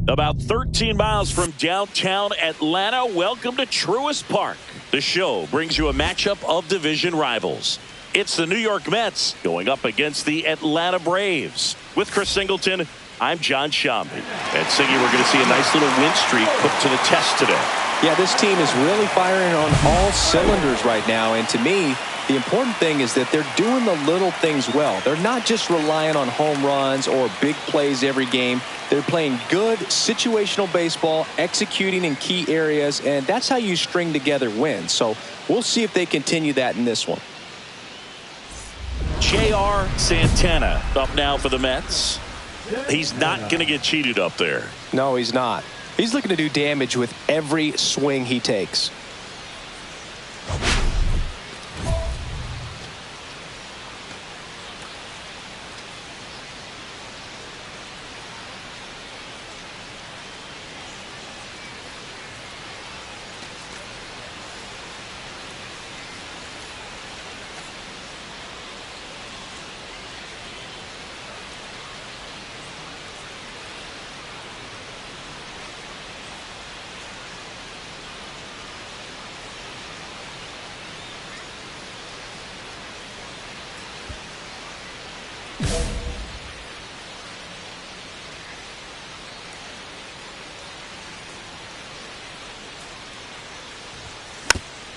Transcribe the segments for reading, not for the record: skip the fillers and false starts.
About 13 miles from downtown Atlanta, welcome to Truist Park. The show brings you a matchup of division rivals. It's the New York Mets going up against the Atlanta Braves. With Chris Singleton, I'm John Shambi. And Siggy, we're going to see a nice little win streak put to the test today. Yeah, this team is really firing on all cylinders right now. And to me, the important thing is that they're doing the little things well. They're not just relying on home runs or big plays every game. They're playing good situational baseball, executing in key areas, and that's how you string together wins. So we'll see if they continue that in this one. J.R. Santana up now for the Mets. He's not going to get cheated up there. No, he's not. He's looking to do damage with every swing he takes.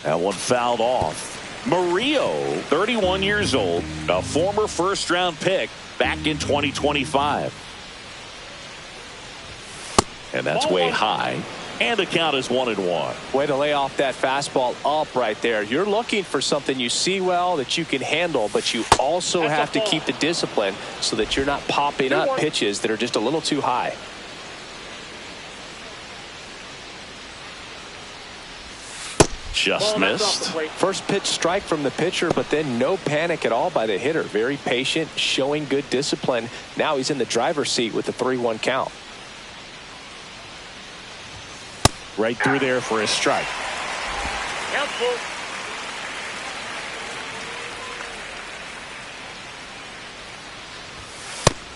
That one fouled off. Murillo, 31 years old, a former first-round pick back in 2025. And that's way high. And the count is 1-1. Way to lay off that fastball up right there. You're looking for something you see well that you can handle, but you also have to keep the discipline so that you're not popping up pitches that are just a little too high. Just missed. First pitch strike from the pitcher, but then no panic at all by the hitter. Very patient, showing good discipline. Now he's in the driver's seat with the 3-1 count. Right through there for a strike.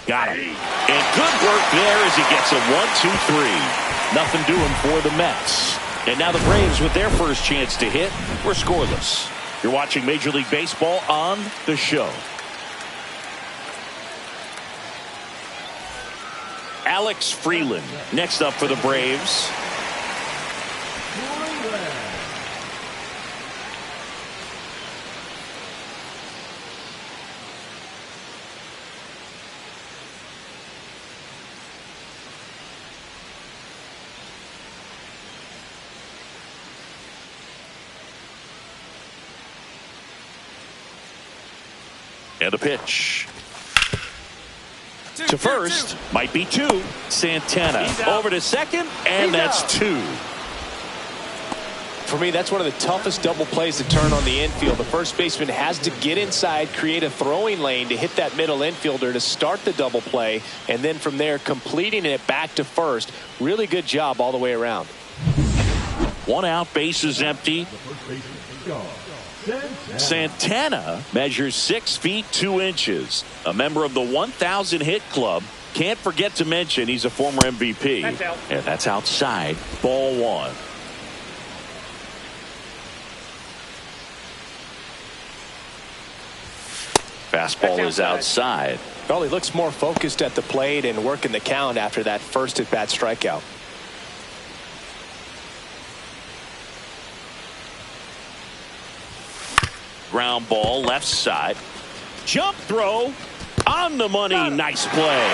Got him. And good work there as he gets a 1-2-3. Nothing doing for the Mets. And now the Braves with their first chance to hit. We're scoreless. You're watching Major League Baseball on The Show. Alex Freeland next up for the Braves. And a pitch. To first, might be two. Santana over to second, and that's two. For me, that's one of the toughest double plays to turn on the infield. The first baseman has to get inside, create a throwing lane to hit that middle infielder to start the double play, and then from there completing it back to first. Really good job all the way around. 1 out, bases empty. Santana measures 6 feet 2 inches. A member of the 1,000 hit club. Can't forget to mention he's a former MVP. That's out. And that's outside. Ball 1. Fastball is outside. Well, he looks more focused at the plate and working the count after that first at-bat strikeout. Ground ball left side. Jump throw on the money. Nice play.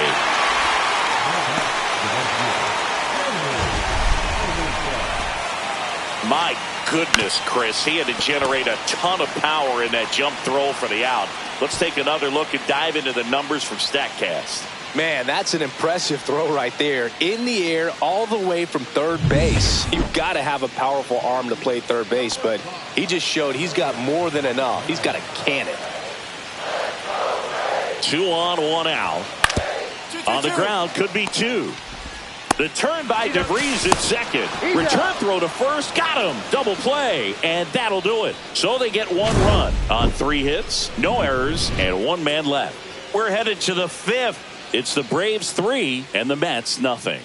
My goodness, Chris, he had to generate a ton of power in that jump throw for the out. Let's take another look and dive into the numbers from StatCast. Man, that's an impressive throw right there. In the air all the way from third base. You've got to have a powerful arm to play third base, but he just showed he's got more than enough. He's got a cannon. 2 on, 1 out. On the ground, could be 2. The turn by DeVries at second. Return throw to first. Got him. Double play. And that'll do it. So they get 1 run on 3 hits. No errors. And 1 man left. We're headed to the 5th. It's the Braves 3 and the Mets nothing.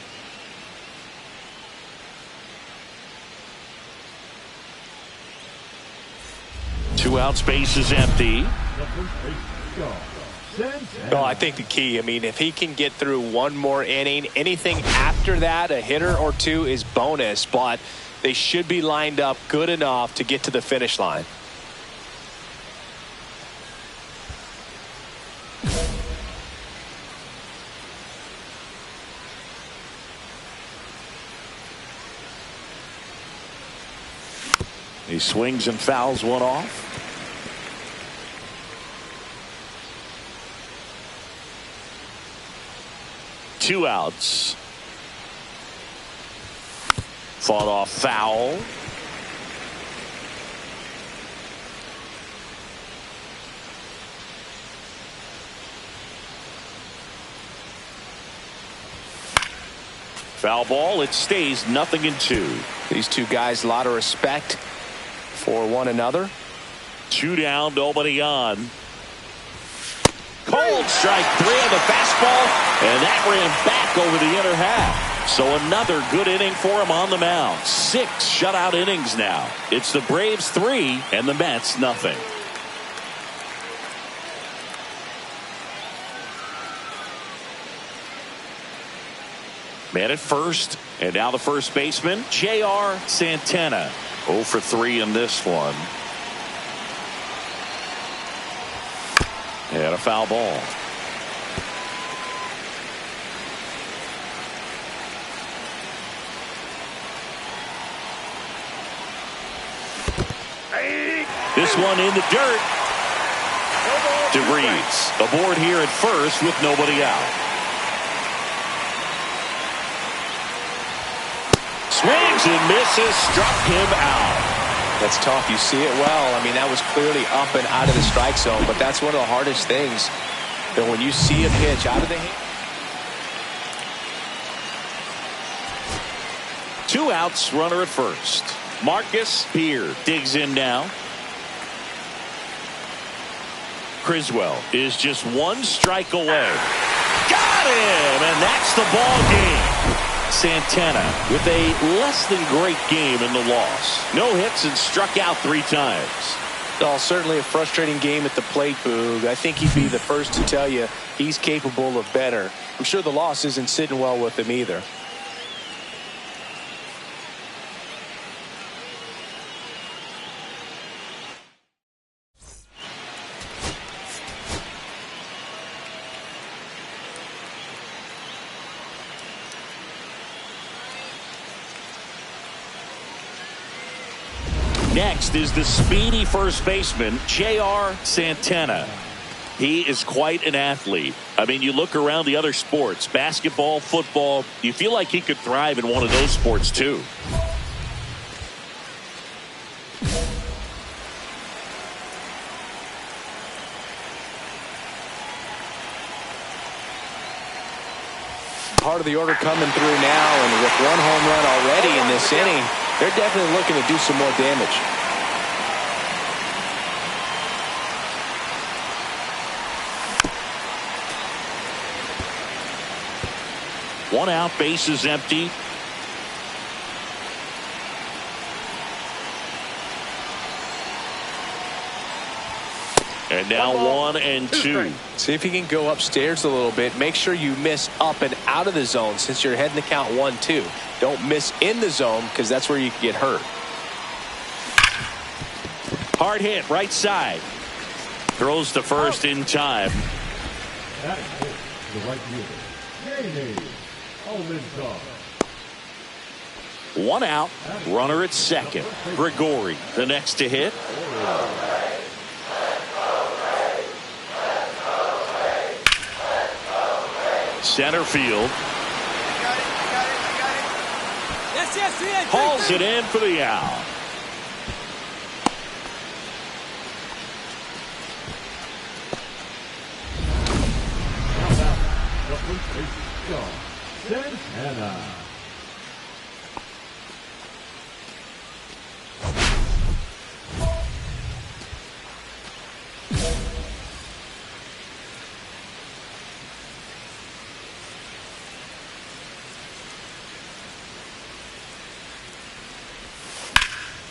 Two outs, base is empty. Well, I think the key, I mean, if he can get through 1 more inning, anything after that, a hitter or 2 is bonus, but they should be lined up good enough to get to the finish line. He swings and fouls 1 off. Two outs. Fought off foul. Foul ball. It stays 0-2. These two guys, a lot of respect for one another. 2 down, nobody on. Cold strike 3 on the fastball, and that ran back over the inner half. So another good inning for him on the mound. 6 shutout innings now. It's the Braves 3 and the Mets nothing. Man at first, and now the first baseman, J.R. Santana. 0 for 3 in this one. And a foul ball. This one in the dirt. DeVries aboard here at first with nobody out. Swings and misses, struck him out. That's tough. You see it well. I mean, that was clearly up and out of the strike zone, but that's one of the hardest things. That when you see a pitch out of the hand. 2 outs, runner at first. Marcus Beard digs in now. Criswell is just 1 strike away. Got him, and that's the ball game. Santana with a less than great game in the loss. No hits and struck out 3 times. Oh, certainly a frustrating game at the plate, Boog. I think he'd be the first to tell you he's capable of better. I'm sure the loss isn't sitting well with him either. Next is the speedy first baseman, J.R. Santana. He is quite an athlete. I mean, you look around the other sports, basketball, football, you feel like he could thrive in one of those sports too. Part of the order coming through now, and with 1 home run already in this inning, they're definitely looking to do some more damage. One out, base is empty. And now 1 and 2. See if you can go upstairs a little bit. Make sure you miss up and out of the zone since you're heading to count 1-2. Don't miss in the zone because that's where you can get hurt. Hard hit, right side. Throws to first in time. That is the right fielder. One out, runner at second. Grigori, the next to hit. Center field. Hauls it in for the out. Santana.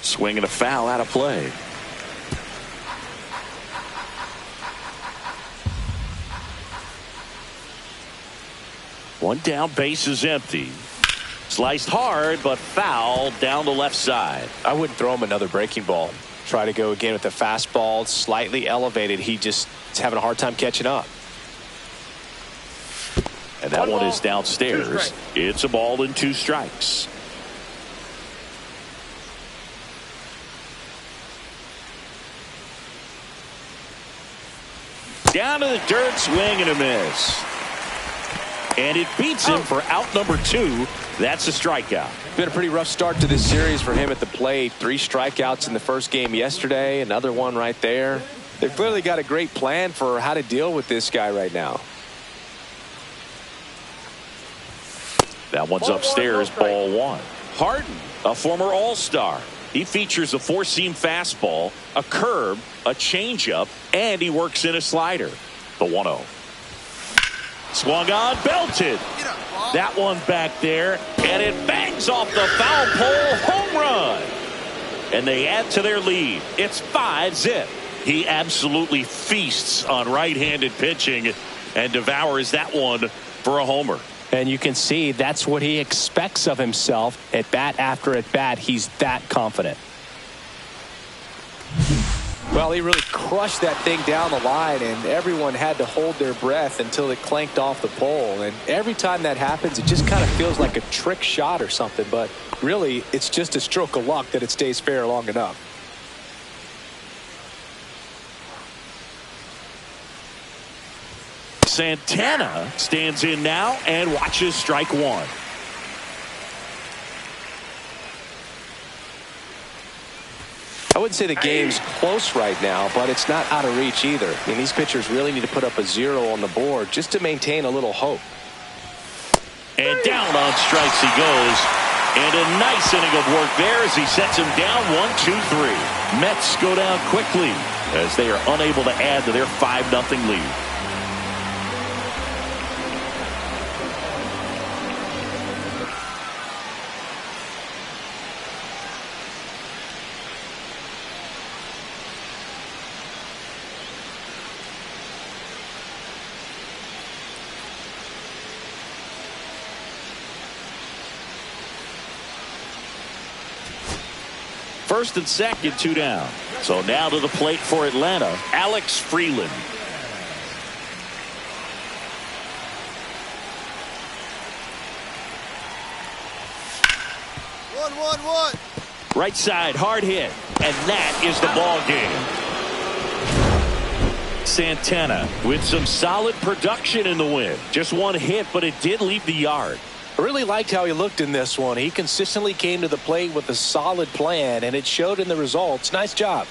Swing and a foul out of play. One down, base is empty. Sliced hard, but foul down the left side. I wouldn't throw him another breaking ball. Try to go again with the fastball, slightly elevated. He just is having a hard time catching up. And that one is downstairs. It's a ball and 2 strikes. Down to the dirt, swing and a miss. And it beats him for out number 2. That's a strikeout. Been a pretty rough start to this series for him at the plate. 3 strikeouts in the first game yesterday. Another one right there. They've clearly got a great plan for how to deal with this guy right now. That one's upstairs, ball 1. Harden, a former All-Star. He features a 4-seam fastball, a curve, a changeup, and he works in a slider. The 1-0. Swung on, belted. That one back there, and it bangs off the foul pole, home run. And they add to their lead. It's 5-zip. He absolutely feasts on right-handed pitching and devours that one for a homer. And you can see that's what he expects of himself at bat after at bat. He's that confident. Well, he really crushed that thing down the line, and everyone had to hold their breath until it clanked off the pole. And every time that happens, it just kind of feels like a trick shot or something. But really, it's just a stroke of luck that it stays fair long enough. Santana stands in now and watches strike 1. I wouldn't say the game's close right now, but it's not out of reach either. I mean, these pitchers really need to put up a 0 on the board just to maintain a little hope. And down on strikes he goes. And a nice inning of work there as he sets him down 1-2-3. Mets go down quickly as they are unable to add to their 5-0 lead. First and second, 2 down. So now to the plate for Atlanta, Alex Freeland. One. Right side, hard hit. And that is the ball game. Santana with some solid production in the win. Just one hit, but it did leave the yard. I really liked how he looked in this one. He consistently came to the plate with a solid plan, and it showed in the results. Nice job.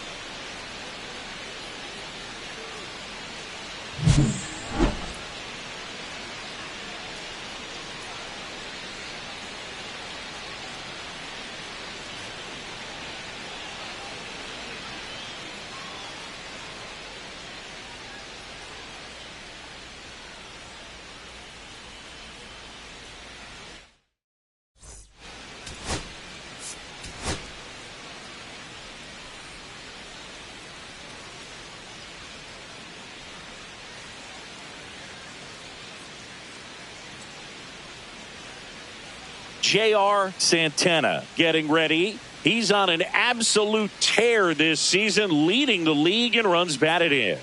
J.R. Santana getting ready. He's on an absolute tear this season, leading the league in runs batted in.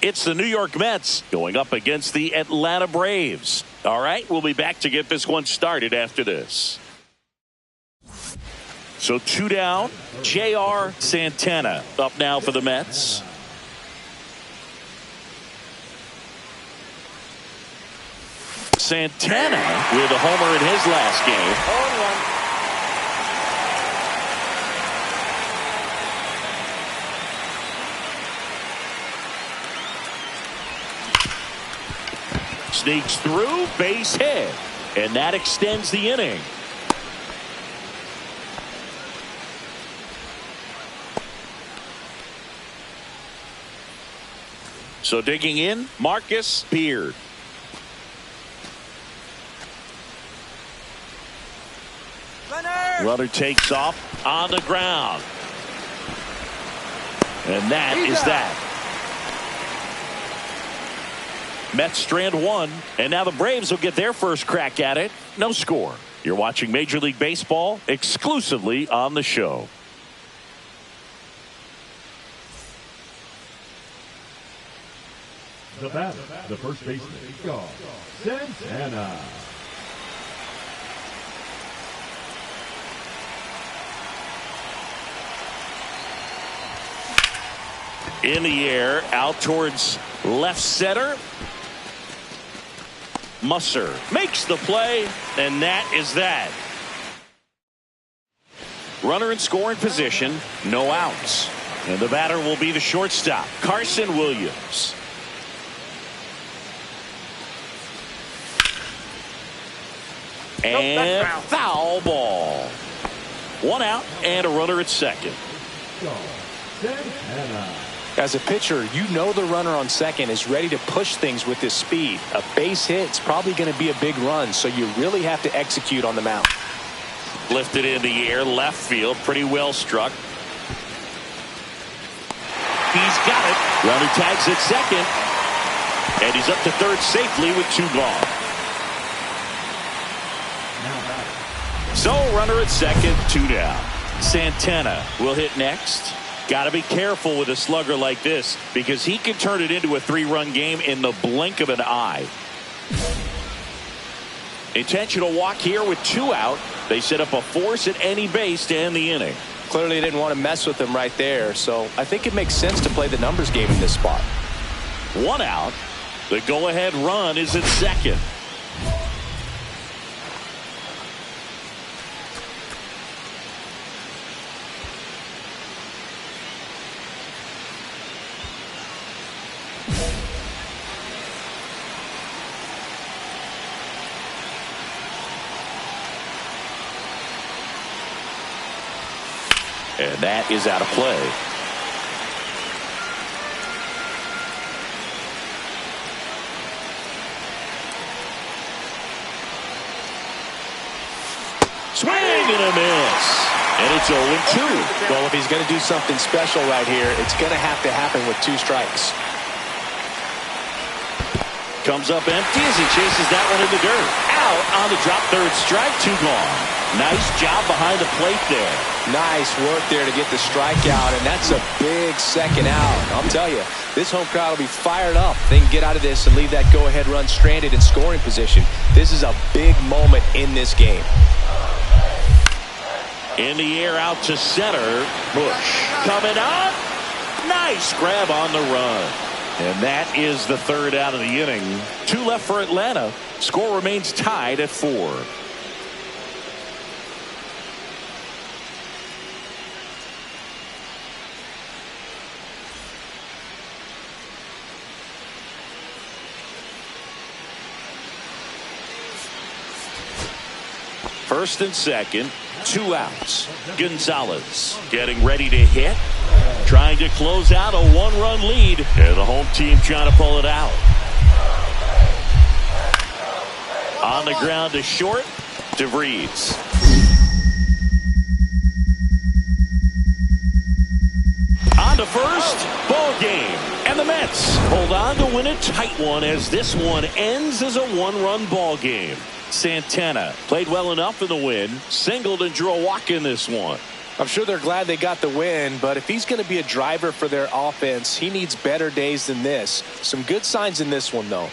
It's the New York Mets going up against the Atlanta Braves. All right, we'll be back to get this one started after this. So 2 down. J.R. Santana up now for the Mets. Santana with a homer in his last game. Sneaks through, base hit, and that extends the inning. So digging in, Marcus Beard. Runner takes off on the ground. And that is that. Mets strand one, and now the Braves will get their first crack at it. No score. You're watching Major League Baseball exclusively on the show. The batter, the first baseman, Santana. In the air, out towards left center. Musser makes the play, and that is that. Runner in scoring position, no outs. And the batter will be the shortstop, Carson Williams. And foul ball. 1 out and a runner at second. Santana. As a pitcher, you know the runner on second is ready to push things with his speed. A base hit's probably going to be a big run, so you really have to execute on the mound. Lifted in the air, left field, pretty well struck. He's got it. Runner tags at second. And he's up to third safely with 2 gone. So runner at second, 2 down. Santana will hit next. Got to be careful with a slugger like this because he can turn it into a 3-run game in the blink of an eye. Intentional walk here with 2 out. They set up a force at any base to end the inning. Clearly didn't want to mess with him right there, so I think it makes sense to play the numbers game in this spot. 1 out. The go-ahead run is at second. And that is out of play. Swing and a miss. And it's 0-2. Well, if he's going to do something special right here, it's going to have to happen with 2 strikes. comes up empty as he chases that one in the dirt. Out on the drop, third strike, 2 gone. Nice job behind the plate there. Nice work there to get the strikeout, and that's a big second out. I'll tell you, this home crowd will be fired up. They can get out of this and leave that go-ahead run stranded in scoring position. This is a big moment in this game. In the air out to center. Bush coming up. Nice grab on the run. And that is the third out of the inning. 2 left for Atlanta. Score remains tied at 4. First and second, 2 outs. Gonzalez getting ready to hit. Trying to close out a 1-run lead. And the home team trying to pull it out. On the ground to short. DeVries. On to first. Ball game. And the Mets hold on to win a tight one as this one ends as a 1-run ball game. Santana played well enough in the win. Singled and drew a walk in this one. I'm sure they're glad they got the win, but if he's going to be a driver for their offense, he needs better days than this. Some good signs in this one, though.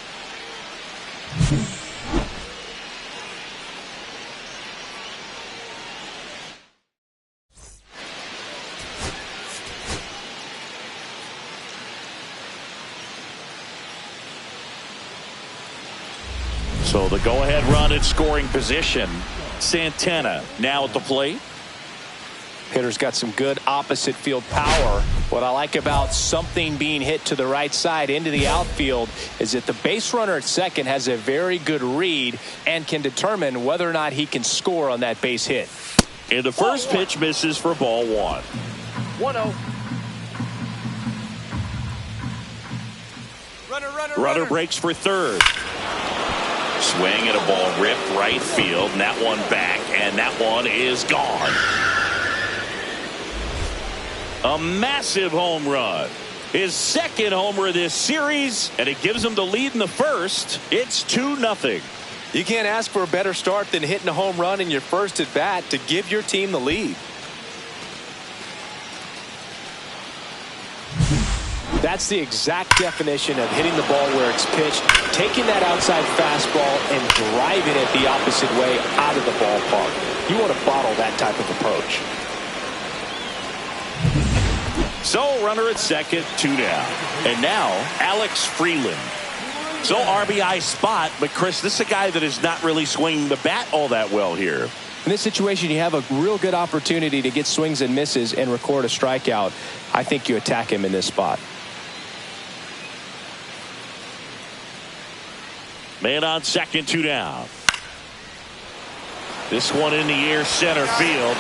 So the go-ahead run in scoring position. Santana now at the plate. Hitter's got some good opposite field power. What I like about something being hit to the right side into the outfield is that the base runner at second has a very good read and can determine whether or not he can score on that base hit. And the first pitch misses for ball 1. 1-0. Runner breaks for third. Swing and a ball ripped right field. And that one back. And that one is gone. A massive home run. His second homer of this series, and it gives him the lead in the first. It's 2-0. You can't ask for a better start than hitting a home run in your first at bat to give your team the lead. That's the exact definition of hitting the ball where it's pitched, taking that outside fastball and driving it the opposite way out of the ballpark. You want to bottle that type of approach. So runner at second, 2 down. And now Alex Freeland. So RBI spot, but Chris, this is a guy that is not really swinging the bat all that well here. In this situation, you have a real good opportunity to get swings and misses and record a strikeout. I think you attack him in this spot. Man on second, 2 down. This one in the air, center field.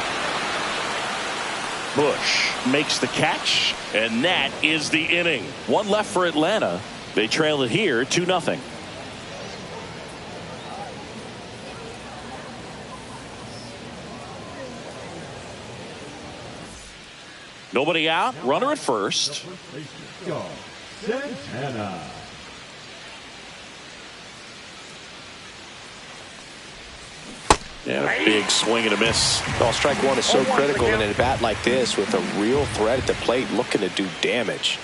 Bush makes the catch, and that is the inning. 1 left for Atlanta. They trail it here 2-0. Nobody out. Runner at first. Santana. Yeah, big swing and a miss. Well, strike one is so critical in a bat like this with a real threat at the plate looking to do damage.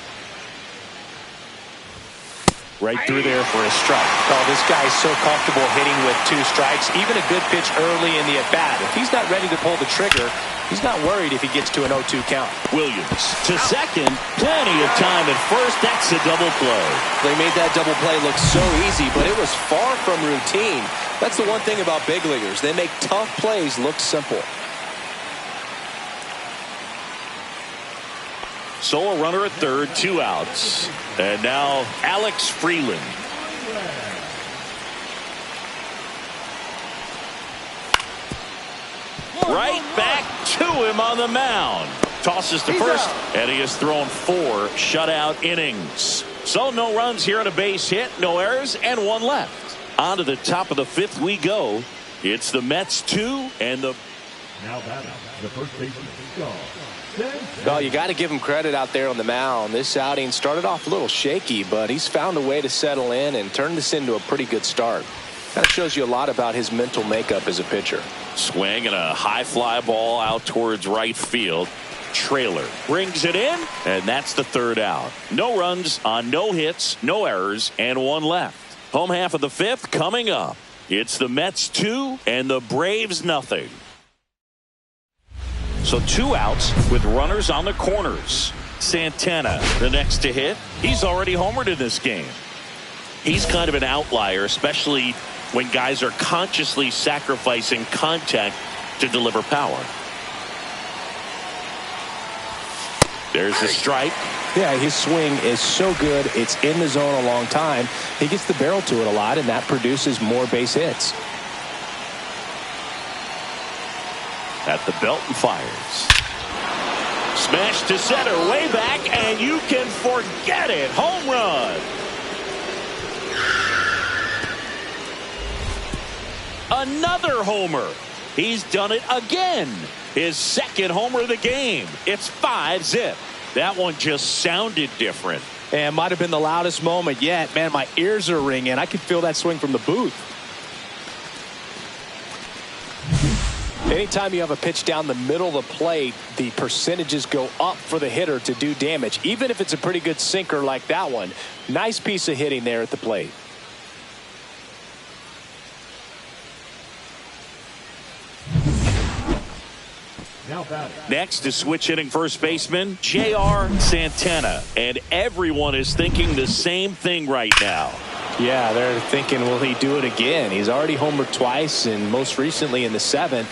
Right through there for a strike. Oh, this guy is so comfortable hitting with 2 strikes. Even a good pitch early in the at-bat. If he's not ready to pull the trigger, he's not worried if he gets to an 0-2 count. Williams to second. Plenty of time at first. That's a double play. They made that double play look so easy, but it was far from routine. That's the one thing about big leaguers. They make tough plays look simple. So a runner at third, 2 outs. And now Alex Freeland. Right back to him on the mound. Tosses to first, and he has thrown 4 shutout innings. So no runs here on a base hit, no errors, and 1 left. On to the top of the 5th we go. It's the Mets 2 and the Now batting, the first baseman, Santana. Well, you got to give him credit out there on the mound. This outing started off a little shaky, but he's found a way to settle in and turn this into a pretty good start. Kind of shows you a lot about his mental makeup as a pitcher. Swing and a high fly ball out towards right field. Trailer brings it in, and that's the third out. No runs on no hits, no errors, and one left. Home half of the fifth coming up. It's the Mets 2 and the Braves nothing. So 2 outs with runners on the corners. Santana, the next to hit. He's already homered in this game. He's kind of an outlier, especially when guys are consciously sacrificing contact to deliver power. There's the strike. Yeah, his swing is so good. It's in the zone a long time. He gets the barrel to it a lot, and that produces more base hits. At the belt and fires. Smash to center, way back, and you can forget it. Home run. Another homer. He's done it again. His second homer of the game. It's 5-zip. That one just sounded different. And might have been the loudest moment yet. Man, my ears are ringing. I could feel that swing from the booth. Anytime you have a pitch down the middle of the plate, the percentages go up for the hitter to do damage, even if it's a pretty good sinker like that one. Nice piece of hitting there at the plate. Now batting. Next is switch hitting first baseman J.R. Santana, and everyone is thinking the same thing right now. Yeah, they're thinking, will he do it again? He's already homered twice, and most recently in the 7th.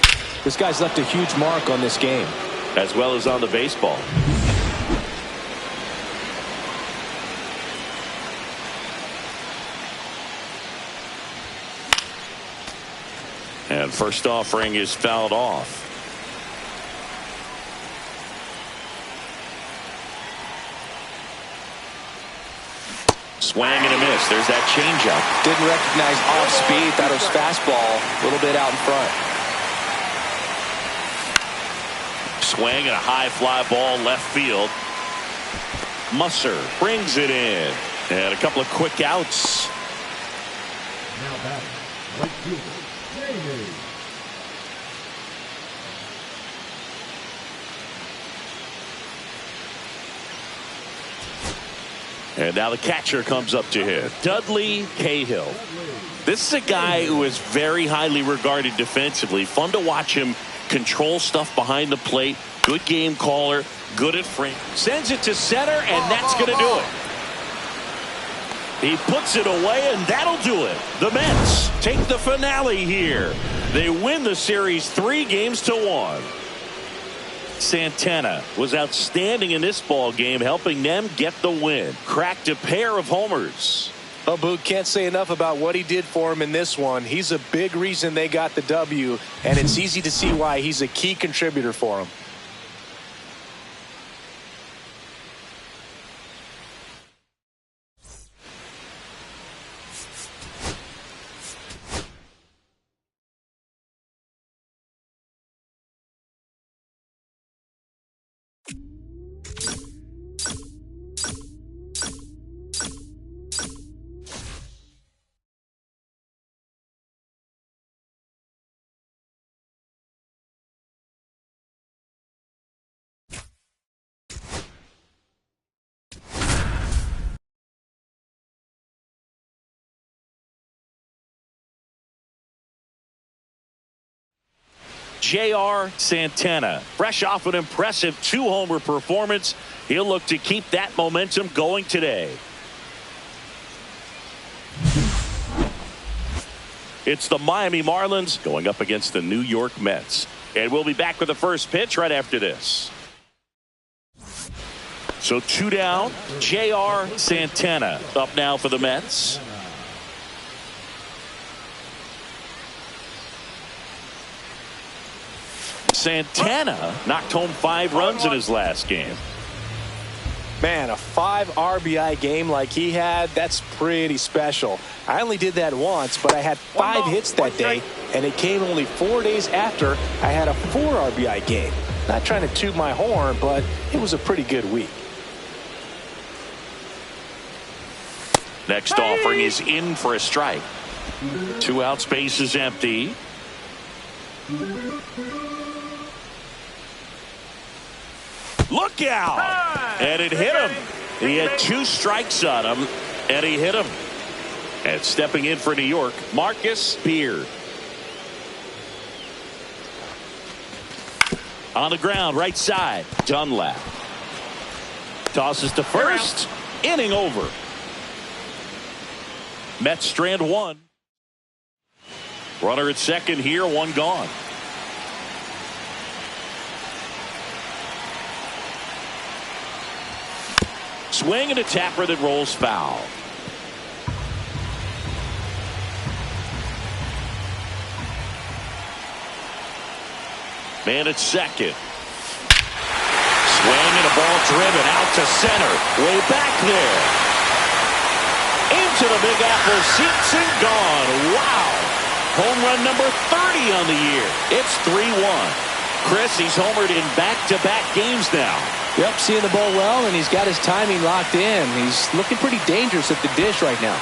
This guy's left a huge mark on this game. As well as on the baseball. And first offering is fouled off. Swang and a miss. There's that changeup. Didn't recognize off speed. Thought it was fastball. A little bit out in front. Swing and a high fly ball left field. Musser brings it in. And a couple of quick outs. Now batting, right fielder, Jamie. And now the catcher comes up to hit. Dudley Cahill. This is a guy who is very highly regarded defensively. Fun to watch him control stuff behind the plate. Good game caller. Good at frame. Sends it to center, and that's going to do it. He puts it away, and that'll do it. The Mets take the finale here. They win the series 3-1. Santana was outstanding in this ball game, helping them get the win. Cracked a pair of homers. Oh, Boog, can't say enough about what he did for him in this one. He's a big reason they got the W, and it's easy to see why he's a key contributor for them. J.R. Santana, fresh off an impressive 2-homer performance. He'll look to keep that momentum going today. It's the Miami Marlins going up against the New York Mets. And we'll be back with the first pitch right after this. So 2 down. J.R. Santana up now for the Mets. Santana knocked home 5 runs in his last game. Man, a 5 RBI game like he had, that's pretty special. I only did that once, but I had 5 hits that day, and it came only 4 days after I had a 4 RBI game. Not trying to toot my horn, but it was a pretty good week. Next offering is in for a strike. 2 out, space is empty. Look out! And it hit him. He had 2 strikes on him, and he hit him. And stepping in for New York, Marcus Beard. On the ground, right side, Dunlap. Tosses to first. Inning over. Mets strand 1. Runner at second here, 1 gone. Swing and a tapper that rolls foul. Man at second. Swing and a ball driven out to center. Way back there. Into the Big Apple, seats and gone. Wow. Home run number 30 on the year. It's 3-1. Chris, he's homered in back-to-back games now. Yep, seeing the ball well, and he's got his timing locked in. He's looking pretty dangerous at the dish right now.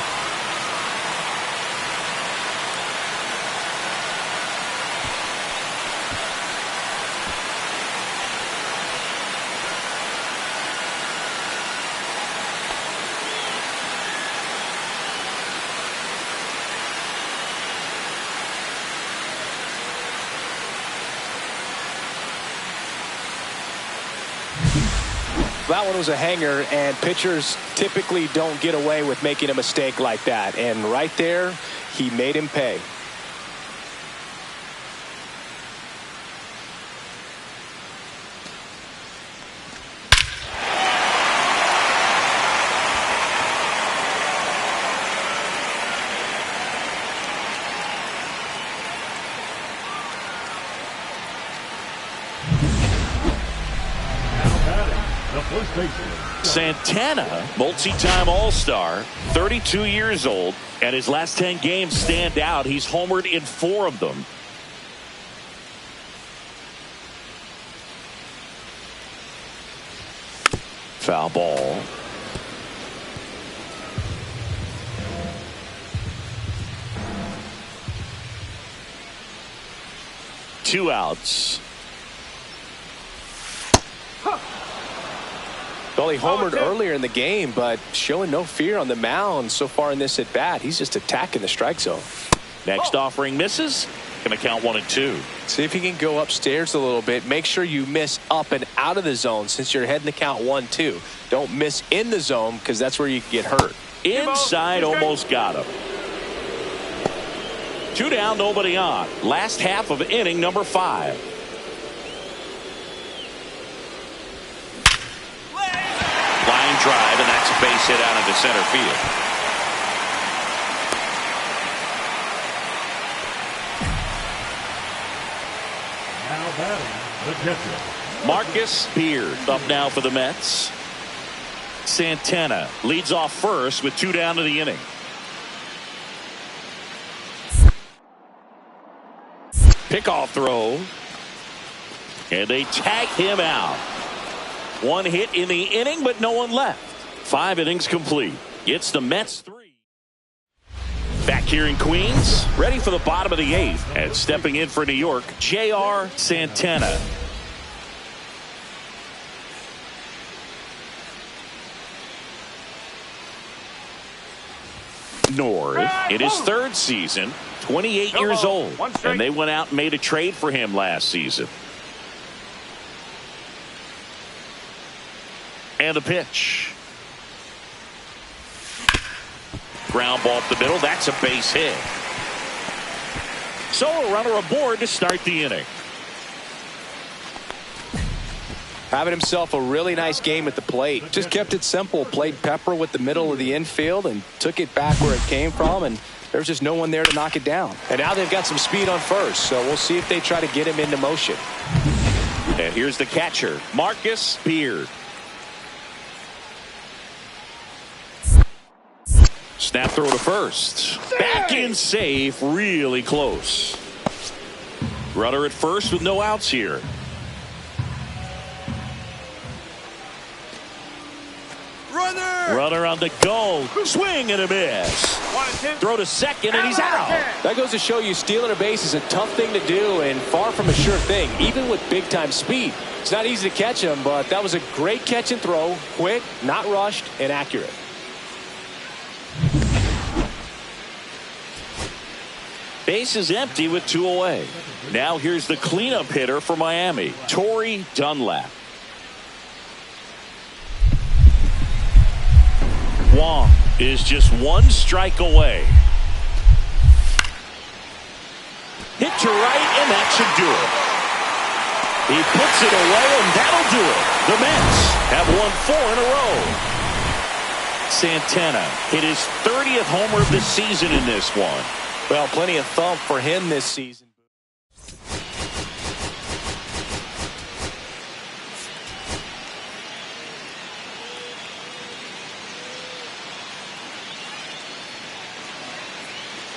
That one was a hanger, and pitchers typically don't get away with making a mistake like that. And right there, he made him pay. Santana, multi-time All-Star, 32 years old, and his last 10 games stand out. He's homered in 4 of them. Foul ball. Two outs. Well, he homered earlier in the game, but showing no fear on the mound so far in this at-bat. He's just attacking the strike zone. Next offering misses. Going to count 1 and 2. See if he can go upstairs a little bit. Make sure you miss up and out of the zone since you're heading to count 1-2. Don't miss in the zone because that's where you can get hurt. Inside, almost got him. 2 down, nobody on. Last half of inning number 5. Line drive, and that's a base hit out into center field. Now batting, the catcher, Marcus Beard up now for the Mets. Santana leads off first with 2 down to the inning. Pickoff throw. And they tag him out. 1 hit in the inning, but no one left. 5 innings complete. It's the Mets 3. Back here in Queens, ready for the bottom of the 8th. And stepping in for New York, J.R. Santana. North in his 3rd season, 28 years old. And they went out and made a trade for him last season. And the pitch. Ground ball up the middle. That's a base hit. So a runner aboard to start the inning. Having himself a really nice game at the plate. Just kept it simple. Played pepper with the middle of the infield and took it back where it came from. And there's just no one there to knock it down. And now they've got some speed on first. So we'll see if they try to get him into motion. And here's the catcher, Marcus Beard. Snap throw to first. Back in safe, really close. Runner at first with no outs here. Runner on the go. Swing and a miss. Throw to second and he's out. That goes to show you stealing a base is a tough thing to do and far from a sure thing, even with big time speed. It's not easy to catch him, but that was a great catch and throw. Quick, not rushed, and accurate. Base is empty with 2 away. Now here's the cleanup hitter for Miami, Torrey Dunlap. Wong is just 1 strike away. Hit to right, and that should do it. He puts it away, and that'll do it. The Mets have won 4 in a row. Santana hit his 30th homer of the season in this one. Well, plenty of thump for him this season.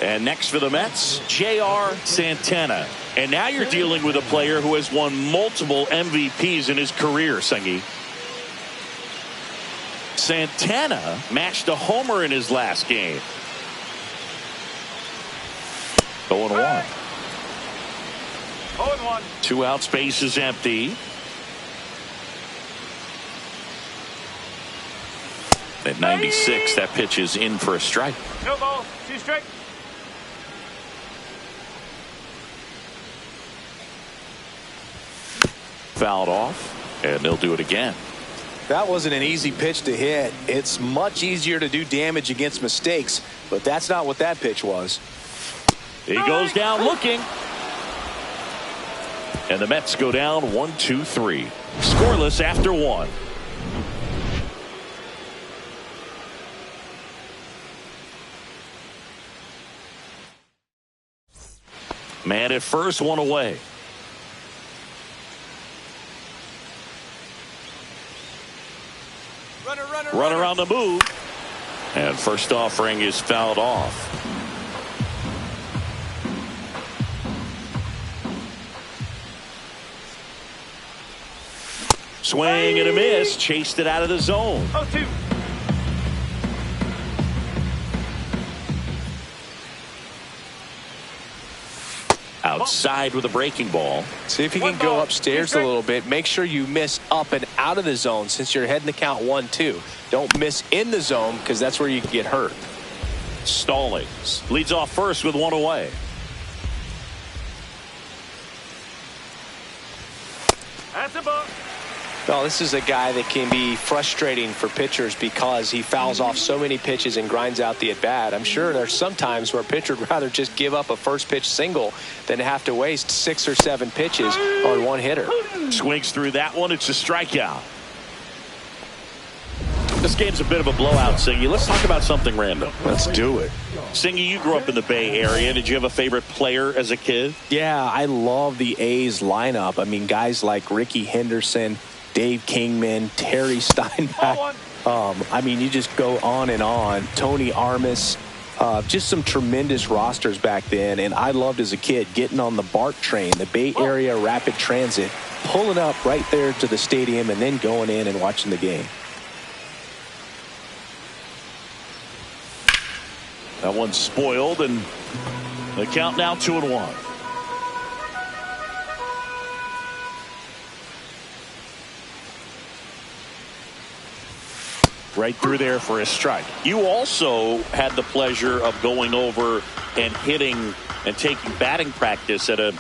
And next for the Mets, J.R. Santana. And now you're dealing with a player who has won multiple MVPs in his career, Sengi. Santana matched a homer in his last game. 0-1. 0-1. 2 outs, base is empty. At 96, that pitch is in for a strike. No ball, 2 strike. Fouled off, and they'll do it again. That wasn't an easy pitch to hit. It's much easier to do damage against mistakes, but that's not what that pitch was. He goes down looking. And the Mets go down 1-2-3. Scoreless after 1. Man at first, 1 away. Runner on the move. And first offering is fouled off. Swing and a miss. Chased it out of the zone. 0-2. Outside with a breaking ball. See if you can go upstairs a little bit. Make sure you miss up and out of the zone since you're heading the count 1-2. Don't miss in the zone because that's where you can get hurt. Stallings leads off first with 1 away. That's a ball. Well, this is a guy that can be frustrating for pitchers because he fouls off so many pitches and grinds out the at-bat. I'm sure there's some times where a pitcher would rather just give up a first pitch single than have to waste 6 or 7 pitches on 1 hitter. Swings through that one. It's a strikeout. This game's a bit of a blowout, Singy. Let's talk about something random. Let's do it. Singy, you grew up in the Bay Area. Did you have a favorite player as a kid? Yeah, I love the A's lineup. I mean, guys like Ricky Henderson, Dave Kingman, Terry Steinbach. I mean, you just go on and on. Tony Armas. Just some tremendous rosters back then. And I loved as a kid getting on the BART train, the Bay Area Rapid Transit, pulling up right there to the stadium and then going in and watching the game. That one's spoiled, and the count now 2-1. Right through there for a strike. You also had the pleasure of going over and hitting and taking batting practice at a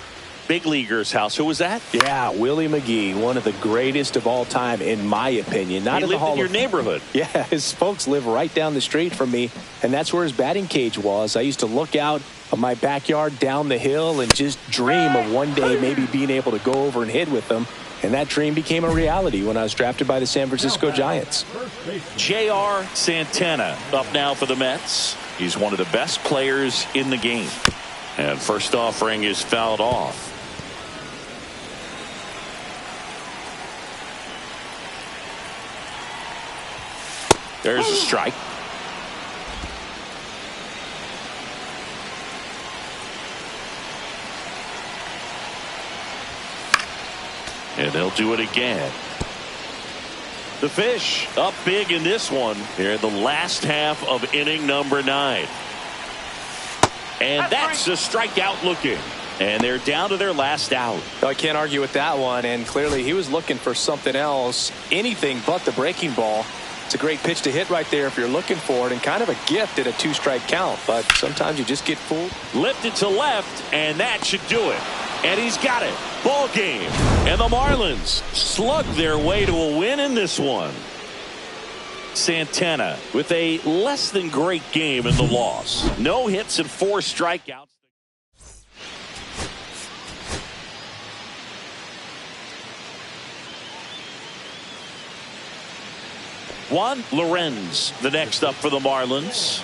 big leaguer's house. Who was that? Yeah, Willie McGee, one of the greatest of all time, in my opinion. Not in the Hall of your neighborhood. Yeah, his folks live right down the street from me, and that's where his batting cage was. I used to look out of my backyard down the hill and just dream of one day maybe being able to go over and hit with them. And that dream became a reality when I was drafted by the San Francisco Giants. J.R. Santana up now for the Mets. He's one of the best players in the game. And first offering is fouled off. There's a strike. And they'll do it again. The Fish up big in this one here in the last half of inning number 9. And that's a strikeout looking. And they're down to their last out. I can't argue with that one. And clearly he was looking for something else. Anything but the breaking ball. It's a great pitch to hit right there if you're looking for it. And kind of a gift at a 2-strike count. But sometimes you just get fooled. Lifted to left. And that should do it. And he's got it. Ball game. And the Marlins slug their way to a win in this one. Santana with a less than great game in the loss. No hits and 4 strikeouts. Juan Lorenz, the next up for the Marlins.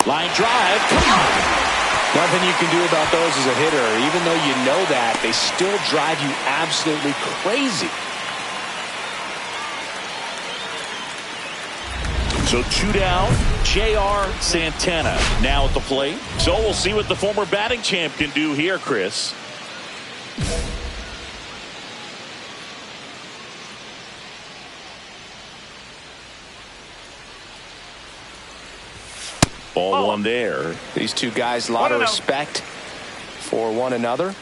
Line drive. Come on. Nothing you can do about those as a hitter. Even though you know that, they still drive you absolutely crazy. So 2 down. J.R. Santana now at the plate. So we'll see what the former batting champ can do here, Chris. Ball one there. These two guys, a lot of respect for one another.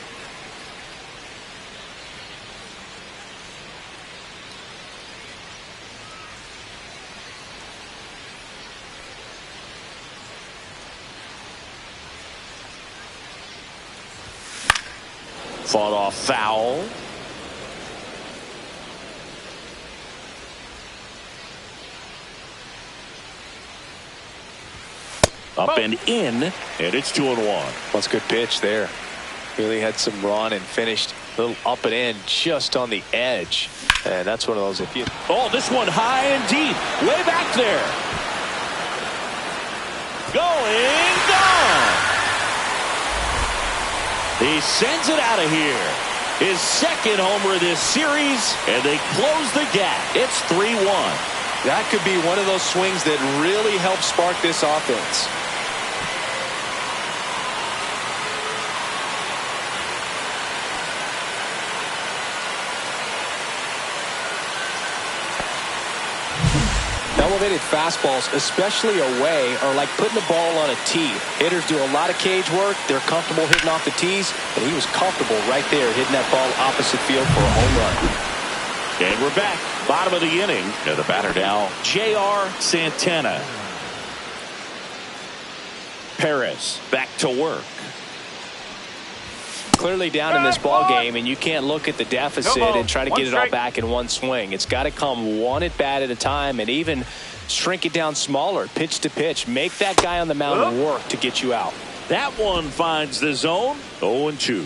Fought off foul. Up and in, and it's 2-1. That's a good pitch there. Really had some run and finished a little up and in just on the edge. And that's one of those if you... Oh, this one high and deep. Way back there. Going gone. He sends it out of here. His second homer of this series, and they close the gap. It's 3-1. That could be one of those swings that really help spark this offense. Elevated fastballs, especially away, are like putting the ball on a tee. Hitters do a lot of cage work. They're comfortable hitting off the tees, and he was comfortable right there hitting that ball opposite field for a home run. And we're back. Bottom of the inning. And the batter now, J.R. Santana. Perez back to work. Clearly down in this ball game, and you can't look at the deficit and try to get it all back in one swing. It's got to come one at bat at a time, and even shrink it down smaller, pitch to pitch. Make that guy on the mound work to get you out. That one finds the zone. 0-2.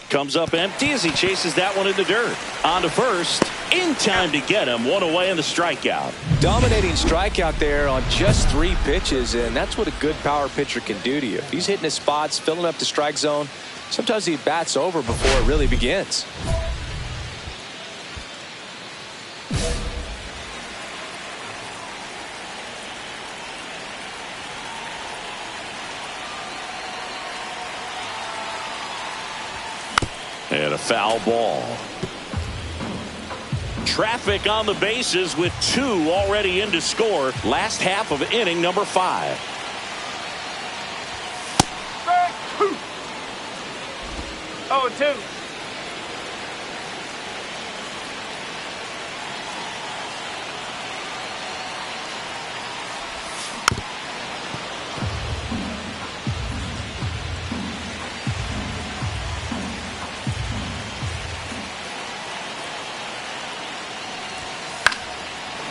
Comes up empty as he chases that one in the dirt. On to first. In time to get him. One away in the strikeout. Dominating strikeout there on just 3 pitches, and that's what a good power pitcher can do to you. If he's hitting his spots, filling up the strike zone, sometimes he bats over before it really begins. And a foul ball. Traffic on the bases with 2 already in to score. Last half of inning number 5. Oh, 2.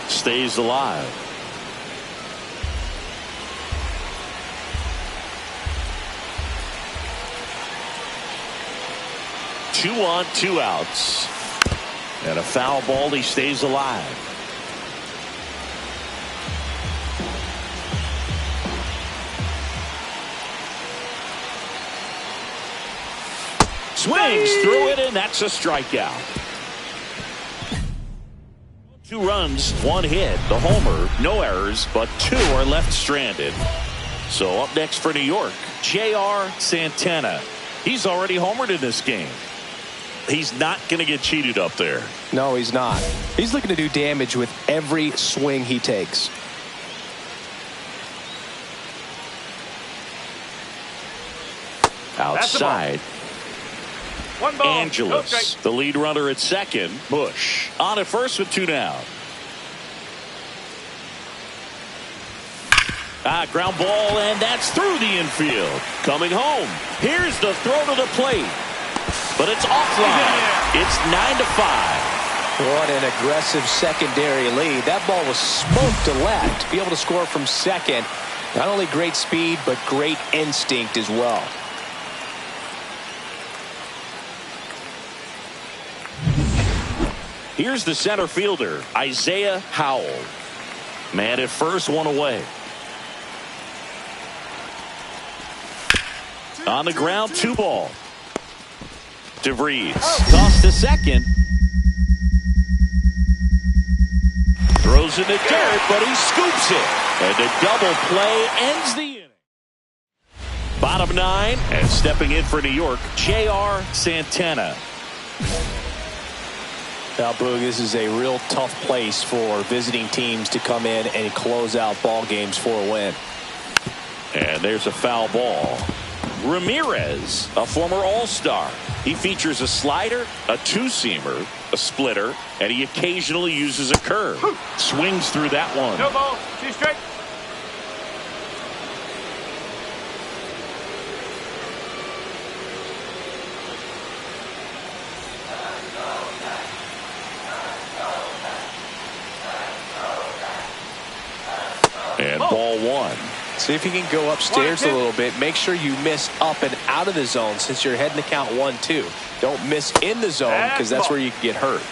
Stays alive. Two on, 2 outs. And a foul ball. He stays alive. Swings through it, and that's a strikeout. 2 runs, 1 hit, the homer, no errors, but 2 are left stranded. So up next for New York, J.R. Santana. He's already homered in this game. He's not going to get cheated up there. No, he's not. He's looking to do damage with every swing he takes. Outside. 1 ball. Angeles, the lead runner at second. Bush on at first with 2 down. Ground ball, and that's through the infield. Coming home. Here's the throw to the plate. But it's offline. It's 9-5. What an aggressive secondary lead. That ball was smoked to left. To be able to score from second, not only great speed, but great instinct as well. Here's the center fielder, Isaiah Howell. Man at first, 1 away. On the ground, 2 ball. DeVries tossed to second. Throws in the dirt, but he scoops it. And the double play ends the inning. Bottom 9, and stepping in for New York, J.R. Santana. Now, Boog, this is a real tough place for visiting teams to come in and close out ball games for a win. And there's a foul ball. Ramirez, a former All-Star. He features a slider, a 2-seamer, a splitter, and he occasionally uses a curve. Swings through that one. No ball. 2 straight. And ball 1. See if you can go upstairs a little bit. Make sure you miss up and out of the zone since you're heading to count 1-2. Don't miss in the zone because that's where you can get hurt.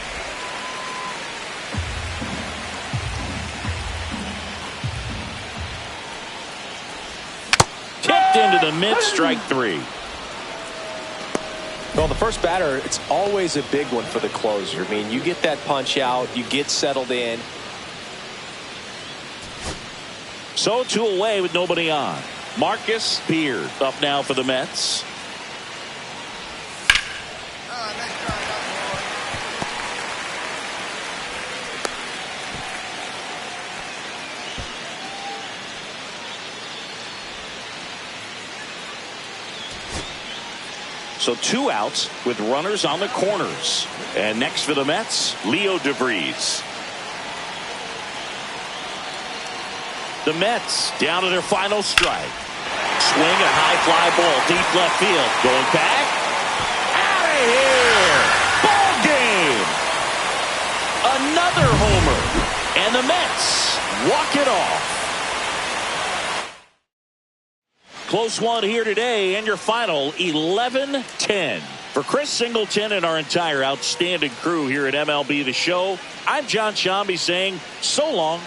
Tipped into the mid, strike 3. Well, the first batter, it's always a big one for the closer. I mean, you get that punch out, you get settled in. So 2 away with nobody on. Marcus Beard up now for the Mets. So 2 outs with runners on the corners. And next for the Mets, Leo DeVries. The Mets down to their final strike. Swing, a high fly ball deep left field. Going back. Out of here. Ball game. Another homer. And the Mets walk it off. Close one here today, and your final 11-10. For Chris Singleton and our entire outstanding crew here at MLB The Show, I'm John Shambi saying so long.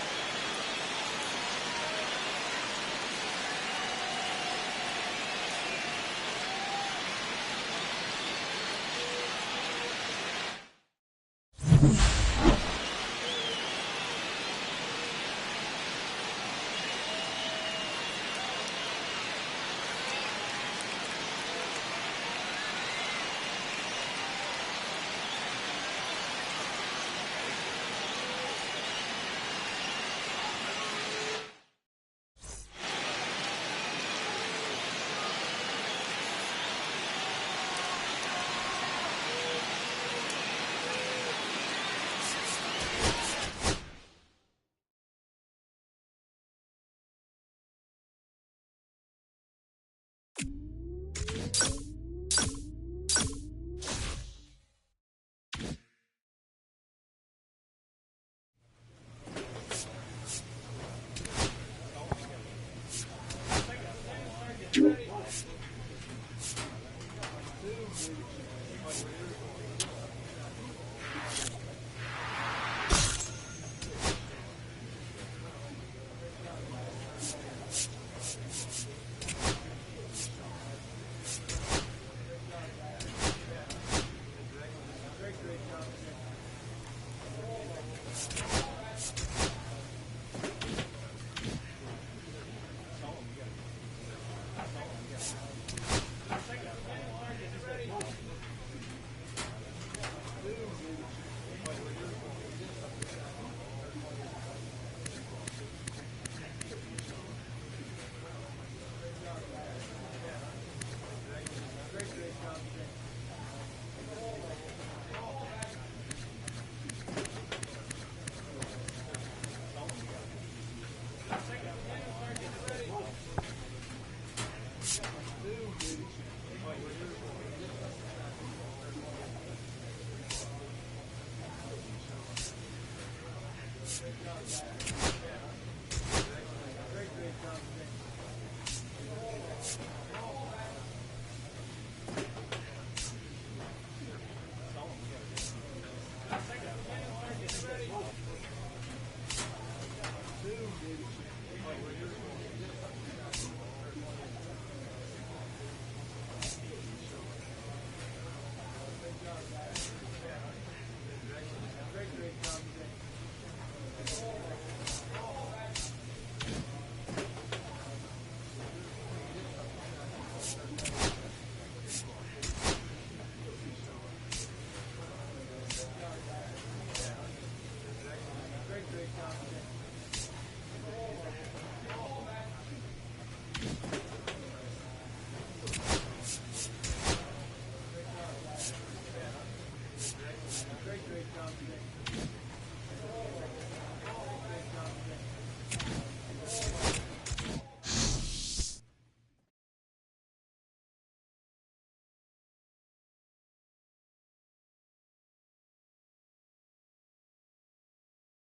Great job today.